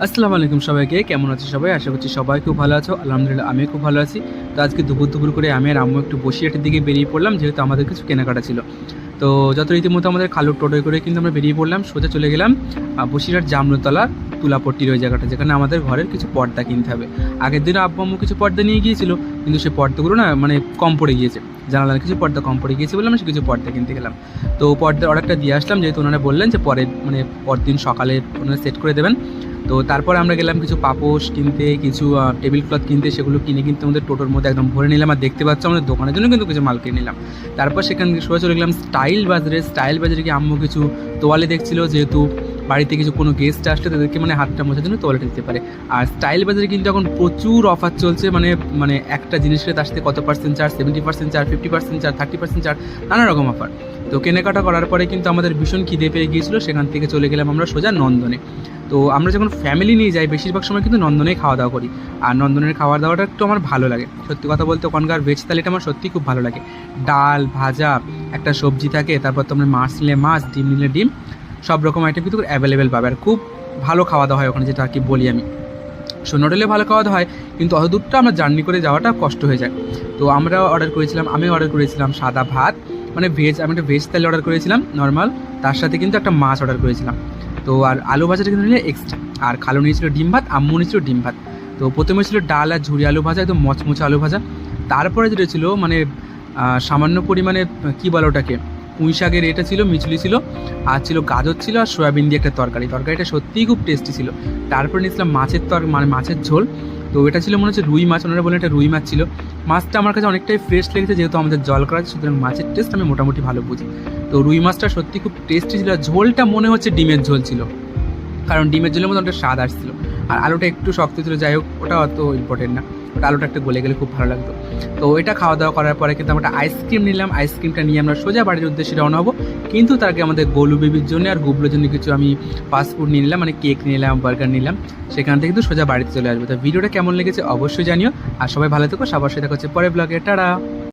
আসসালামু আলাইকুম সবাইকে, কেমন আছো সবাই? আশা করছি সবাই খুব ভালো আছো। আলহামদুলিল্লাহ আমি খুব ভালো আছি। তো আজকে দুপুর করে আমি আর আম্মু একটু বসিরহাটের দিকে বেরিয়ে পড়লাম, যেহেতু আমাদের কিছু কেনাকাটা ছিল। তো যত রীতিমতো আমাদের খালুর টোটোয় করে কিন্তু আমরা বেরিয়ে পড়লাম, সোজা চলে গেলাম বসিরহাট জামরুতলা তুলাপট্টির ওই জায়গাটা, যেখানে আমাদের ঘরের কিছু পর্দা কিনতে হবে। আগের দিন আব্বু আম্মু কিছু পর্দা নিয়ে গিয়েছিল, কিন্তু সেই পর্দাগুলো না মানে কম পড়ে গিয়েছে, জানালার কিছু পর্দা কম পড়ে গিয়েছে বলে আমরা সে কিছু পর্দা কিনতে গেলাম। তো পর্দার অর্ডারটা দিয়ে আসলাম, যেহেতু ওনারা বললেন যে পরদিন সকালে ওনারা সেট করে দেবেন। তো তারপর আমরা গেলাম কিছু পাপোশ কিনতে, কিছু টেবিল ক্লথ কিনতে। সেগুলো কিনে কিন্তু আমাদের টোটোর মধ্যে একদম ভরে নিলাম, আর দেখতে পাচ্ছ আমাদের দোকানের জন্য কিন্তু কিছু মাল কিনে নিলাম। তারপর সেখান থেকে সোজা চলে গেলাম স্টাইল বাজারে গিয়ে আম্মু কিছু তোয়ালে দেখছিল, যেহেতু বাড়িতে কিছু কোনো গেস্ট আসলে তাদেরকে মানে হাতটা মোছার জন্য তোয়ালেটা দিতে পারে। আর স্টাইল বাজারে কিন্তু এখন প্রচুর অফার চলছে, মানে মানে একটা জিনিসের তার সাথে কত পার্সেন্ট ছাড়, 70% ছাড়, 50% ছাড়, 30% ছাড়, নানা রকম অফার। তো কেনাকাটা করার পরে কিন্তু আমাদের ভীষণ খিদে পেয়ে গিয়েছিলো, সেখান থেকে চলে গেলাম আমরা সোজা নন্দনে। তো আমরা যখন ফ্যামিলি নিয়ে যাই বেশিরভাগ সময় কিন্তু নন্দনেই খাওয়া দাওয়া করি, আর নন্দনের খাওয়া দাওয়াটা একটু আমার ভালো লাগে। সত্যি কথা বলতে ওখানকার ভেজ থালিটা আমার সত্যিই খুব ভালো লাগে। ডাল ভাজা, একটা সবজি থাকে, তারপর তোমরা মাছ নিলে মাছ, ডিম নিলে ডিম, সব রকম আইটেম কিন্তু অ্যাভেলেবেল পাবে। আর খুব ভালো খাওয়া দাওয়া হয় ওখানে, যেটা আর কি বলি আমি। শূন্য হোটেলে ভালো খাওয়া দাওয়া হয়, কিন্তু অত দূরটা আমরা জার্নি করে যাওয়াটা কষ্ট হয়ে যায়। তো আমরা আমি অর্ডার করেছিলাম সাদা ভাত, মানে ভেজ, আমি একটা ভেজ থালি অর্ডার করেছিলাম নর্মাল, তার সাথে কিন্তু একটা মাছ অর্ডার করেছিলাম। তো আর আলু ভাজাটা কিন্তু নিলে এক্সট্রা। আর খালু নিয়েছিল ডিম ভাত, আম্মু নিয়েছিল ডিম ভাত। তো প্রথমে ছিল ডাল আর ঝুরি আলু ভাজা, একদম মচমচে আলু ভাজা। তারপরে যেটা ছিল মানে সামান্য পরিমাণে কী বলে ওটাকে, পুঁই শাকের এটা ছিল, মিচুলি ছিল, আর ছিল গাজর ছিল, আর সয়াবিন দিয়ে একটা তরকারিটা সত্যিই খুব টেস্টি ছিল। তারপরে নিয়েছিলাম মানে মাছের ঝোল। তো এটা ছিল মনে হচ্ছে রুই মাছ, ওনারা বলেন এটা রুই মাছ ছিল। মাছটা আমার কাছে অনেকটাই ফ্রেশ লেগেছে, যেহেতু আমাদের জল করা আছে, সুতরাং মাছের টেস্ট আমি মোটামুটি ভালো বুঝি। তো রুই মাছটা সত্যি খুব টেস্টি ছিল, ঝোলটা মনে হচ্ছে ডিমের ঝোল ছিল, কারণ ডিমের ঝোলের মধ্যে একটা স্বাদ আসছিল। আর আলুটা একটু শক্ত ছিল, যাই হোক ওটা অত ইম্পর্টেন্ট না, ওটা আলুটা একটা গলে গেলে খুব ভালো লাগতো। তো এটা খাওয়া দাওয়া করার পরে কিন্তু আমরা আইসক্রিম নিলাম, আইসক্রিমটা নিয়ে আমরা সোজা বাড়ির উদ্দেশ্যে রওনা হবো। কিন্তু তার আগে আমাদের গোলু বেবির জন্য আর গুবলোর জন্য কিছু আমি ফাস্টফুড নিয়ে নিলাম, মানে কেক নিলাম, বার্গার নিলাম। সেখান থেকে কিন্তু সোজা বাড়িতে চলে আসবো। তো ভিডিওটা কেমন লেগেছে অবশ্যই জানিও, আর সবাই ভালো থেকো, সবার সাথে দেখা হচ্ছে পরের ব্লগে। টাটা।